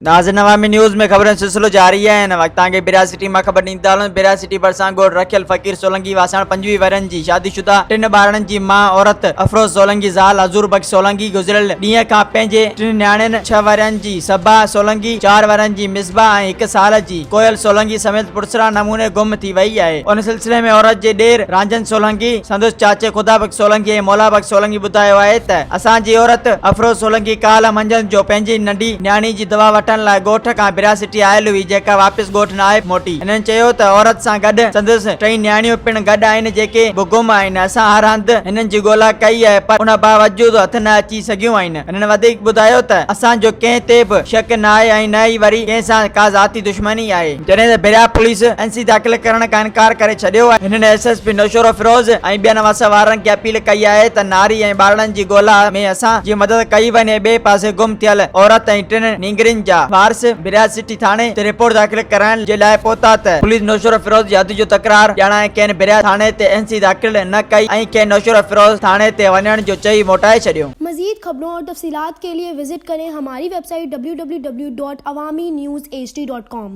नाज़रीन अवामी न्यूज़ में खबरें सिलसिलो जारी है। वक्त आगे बिरा सिटी में खबर ॾींदा बिरा सिटी भरिसां गोड़ रखियल फ़कीर सोलंकी वासण 25 वरनि जी शादीशुदा 3 ॿारनि जी मां औरत अफरोज सोलंकी ज़ाल हज़ूर बख्श सोलंकी गुज़िरियल ॾींहं खां पंहिंजे 3 न्याणियुनि 6 वरनि जी सबा सोलंकी 4 वरनि जी मिसबा ऐं 1 साल जी कोयल सोलंकी समेत पुरसरा नमूने गुम थी वई आहे। उन सिलसिले में औरत जे ॾेर रांझन सोलंकी संदसि चाचे खुदा बख्श सोलंकी ऐं मौला बख्श सोलंकी ॿुधायो आहे त असांजी औरत अफरोज सोलंकी काल्ह मंझंदि जो पंहिंजी नंढी न्याणी जी दवा वठण लाइ ॻोठ खां बिरा सिटी आयल हुई, जेका वापसि ॻोठ न आहे मोटी। हिननि चयो त औरत सां गॾु संदसि 3 न्याणियूं पिणु गॾु आहिनि, जेके बि गुम आहिनि। असां हर हंधि हिननि जी ॻोल्हा कई आहे, पर उन बावजूद हथ न अची सघियूं आहिनि। हिननि वधीक ॿुधायो त असांजो कंहिं ते बि शक न आहे ऐं न ई वरी कंहिं सां का ज़ाती दुश्मनी आहे। जॾहिं त बिरा पुलिस एनसी दाख़िल करण खां इनकार करे छॾियो आहे। हिननि एसएसपी नौशरो फिरोज ऐं ॿियनि वसवारनि खे अपील कई आहे त नारी ऐं ॿारनि जी ॻोल्हा में असां जी मदद कई वञे। ॿिए पासे गुम थियल औरत ऐं 3 नींगरिन जा वारस बिरा सिटी थाणे ते रिपोर्ट दाख़िल कराइण जे लाइ पहुता त पुलिस नौशरो फिरोज जी हद जो तकरार ॼाणाए कंहिं बिरा थाणे ते एनसी दाख़िल न कई ऐं कंहिं नौशरो फिरोज थाणे ते वञण जो चई मोटाए छॾियो। मज़ीद खबरों और तफसीलात के लिए विजिट करें हमारी वेबसाइट www.awamiNewsHD.com।